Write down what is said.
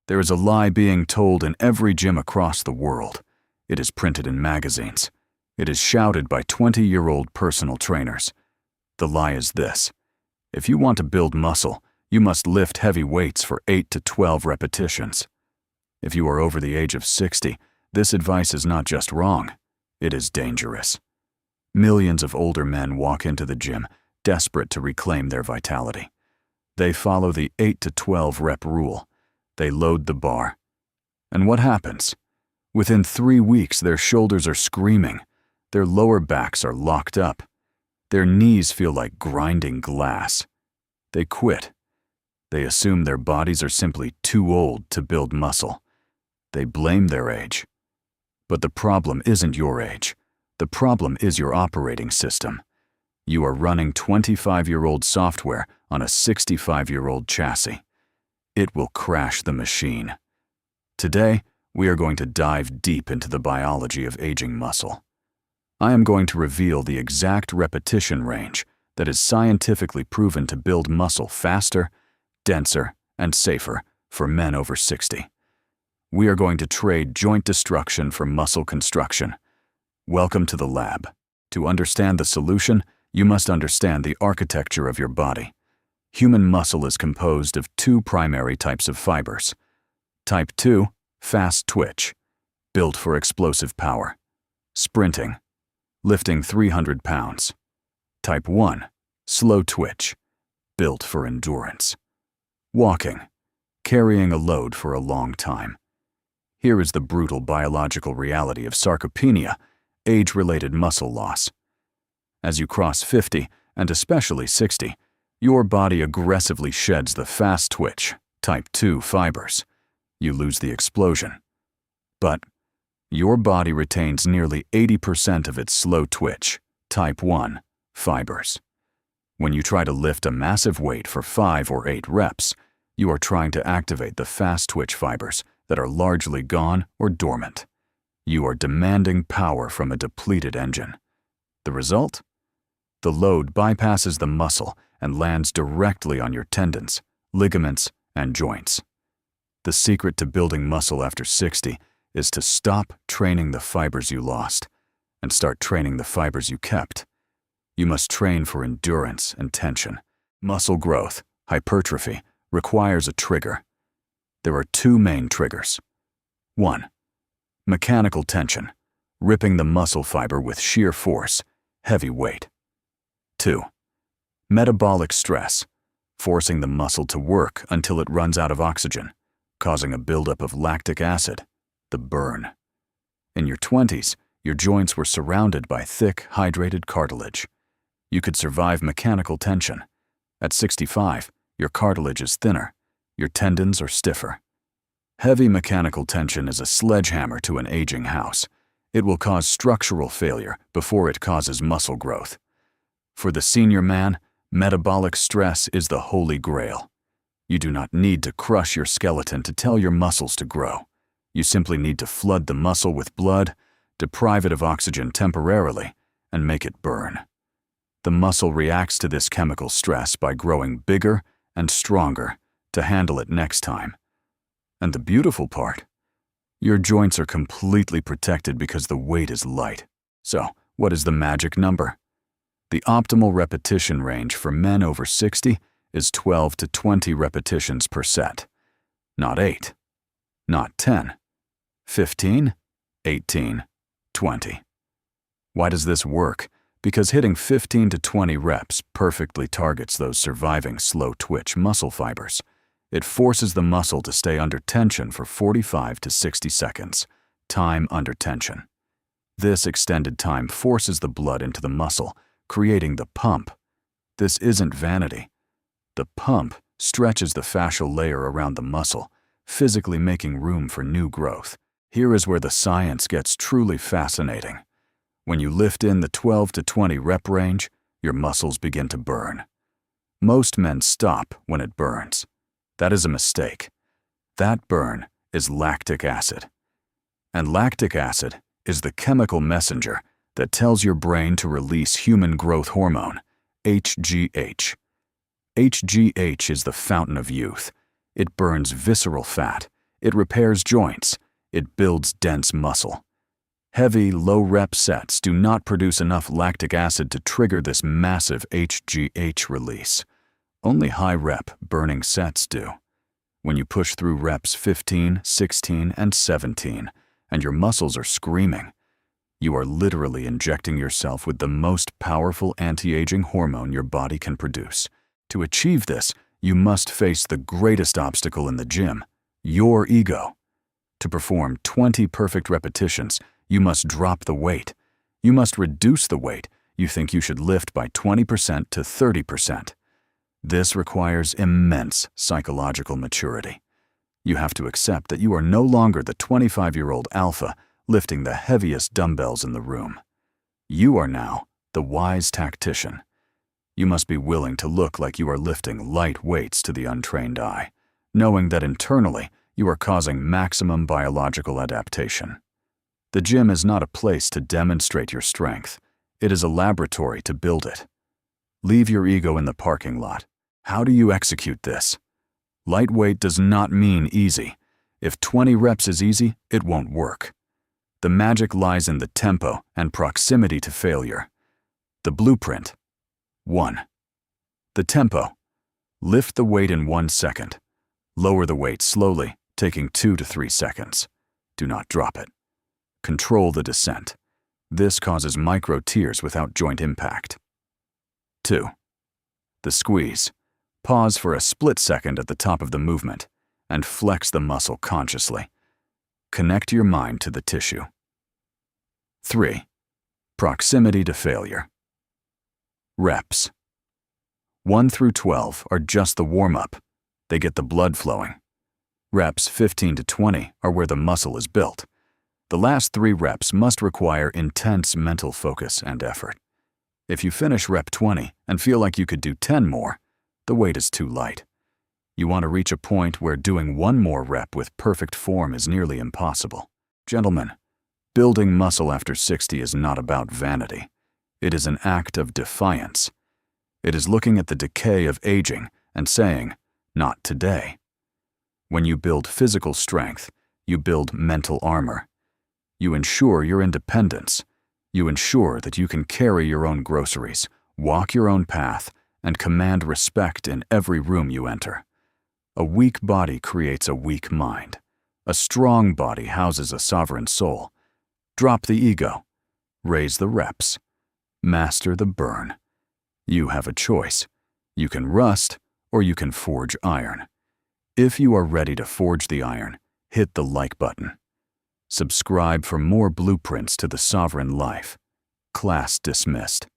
There is a lie being told in every gym across the world. It is printed in magazines. It is shouted by 20-year-old personal trainers. The lie is this: if you want to build muscle, you must lift heavy weights for 8 to 12 repetitions. If you are over the age of 60, this advice is not just wrong, it is dangerous. Millions of older men walk into the gym desperate to reclaim their vitality. They follow the 8 to 12 rep rule. They load the bar. And what happens? Within 3 weeks, their shoulders are screaming. Their lower backs are locked up. Their knees feel like grinding glass. They quit. They assume their bodies are simply too old to build muscle. They blame their age. But the problem isn't your age. The problem is your operating system. You are running 25-year-old software on a 65-year-old chassis. It will crash the machine. Today, we are going to dive deep into the biology of aging muscle. I am going to reveal the exact repetition range that is scientifically proven to build muscle faster, denser, and safer for men over 60. We are going to trade joint destruction for muscle construction. Welcome to the lab. To understand the solution, you must understand the architecture of your body. Human muscle is composed of 2 primary types of fibers. Type 2, fast twitch, built for explosive power. Sprinting, lifting 300 pounds. Type 1, slow twitch, built for endurance. Walking, carrying a load for a long time. Here is the brutal biological reality of sarcopenia, age-related muscle loss. As you cross 50, and especially 60, your body aggressively sheds the fast twitch, type 2 fibers. You lose the explosion. But your body retains nearly 80% of its slow twitch, type 1 fibers. When you try to lift a massive weight for 5 or 8 reps, you are trying to activate the fast twitch fibers that are largely gone or dormant. You are demanding power from a depleted engine. The result? The load bypasses the muscle and lands directly on your tendons, ligaments, and joints. The secret to building muscle after 60 is to stop training the fibers you lost and start training the fibers you kept. You must train for endurance and tension. Muscle growth, hypertrophy, requires a trigger. There are 2 main triggers. 1. Mechanical tension, ripping the muscle fiber with sheer force, heavy weight. 2. Metabolic stress, forcing the muscle to work until it runs out of oxygen, causing a buildup of lactic acid, the burn. In your 20s, your joints were surrounded by thick, hydrated cartilage. You could survive mechanical tension. At 65, your cartilage is thinner, your tendons are stiffer. Heavy mechanical tension is a sledgehammer to an aging house. It will cause structural failure before it causes muscle growth. For the senior man, metabolic stress is the holy grail. You do not need to crush your skeleton to tell your muscles to grow. You simply need to flood the muscle with blood, deprive it of oxygen temporarily, and make it burn. The muscle reacts to this chemical stress by growing bigger and stronger to handle it next time. And the beautiful part? Your joints are completely protected because the weight is light. So, what is the magic number? The optimal repetition range for men over 60 is 12 to 20 repetitions per set. Not 8, not 10, 15, 18, 20. Why does this work? Because hitting 15 to 20 reps perfectly targets those surviving slow twitch muscle fibers. It forces the muscle to stay under tension for 45 to 60 seconds, time under tension. This extended time forces the blood into the muscle, creating the pump. This isn't vanity. The pump stretches the fascial layer around the muscle, physically making room for new growth. Here is where the science gets truly fascinating. When you lift in the 12 to 20 rep range, your muscles begin to burn. Most men stop when it burns. That is a mistake. That burn is lactic acid. And lactic acid is the chemical messenger that tells your brain to release human growth hormone, HGH. HGH is the fountain of youth. It burns visceral fat. It repairs joints. It builds dense muscle. Heavy, low-rep sets do not produce enough lactic acid to trigger this massive HGH release. Only high-rep, burning sets do. When you push through reps 15, 16, and 17, and your muscles are screaming, you are literally injecting yourself with the most powerful anti-aging hormone your body can produce. To achieve this, you must face the greatest obstacle in the gym, your ego. To perform 20 perfect repetitions, you must drop the weight. You must reduce the weight you think you should lift by 20% to 30%. This requires immense psychological maturity. You have to accept that you are no longer the 25-year-old alpha lifting the heaviest dumbbells in the room. You are now the wise tactician. You must be willing to look like you are lifting light weights to the untrained eye, knowing that internally you are causing maximum biological adaptation. The gym is not a place to demonstrate your strength. It is a laboratory to build it. Leave your ego in the parking lot. How do you execute this? Lightweight does not mean easy. If 20 reps is easy, it won't work. The magic lies in the tempo and proximity to failure. The blueprint. 1. The tempo. Lift the weight in 1 second. Lower the weight slowly, taking 2 to 3 seconds. Do not drop it. Control the descent. This causes micro tears without joint impact. 2. The squeeze. Pause for a split second at the top of the movement and flex the muscle consciously. Connect your mind to the tissue. 3. Proximity to failure. Reps. 1 through 12 are just the warm-up. They get the blood flowing. Reps 15 to 20 are where the muscle is built. The last 3 reps must require intense mental focus and effort. If you finish rep 20 and feel like you could do 10 more, the weight is too light. You want to reach a point where doing 1 more rep with perfect form is nearly impossible. Gentlemen, building muscle after 60 is not about vanity. It is an act of defiance. It is looking at the decay of aging and saying, "Not today." When you build physical strength, you build mental armor. You ensure your independence. You ensure that you can carry your own groceries, walk your own path, and command respect in every room you enter. A weak body creates a weak mind. A strong body houses a sovereign soul. Drop the ego. Raise the reps. Master the burn. You have a choice. You can rust, or you can forge iron. If you are ready to forge the iron, hit the like button. Subscribe for more blueprints to the sovereign life. Class dismissed.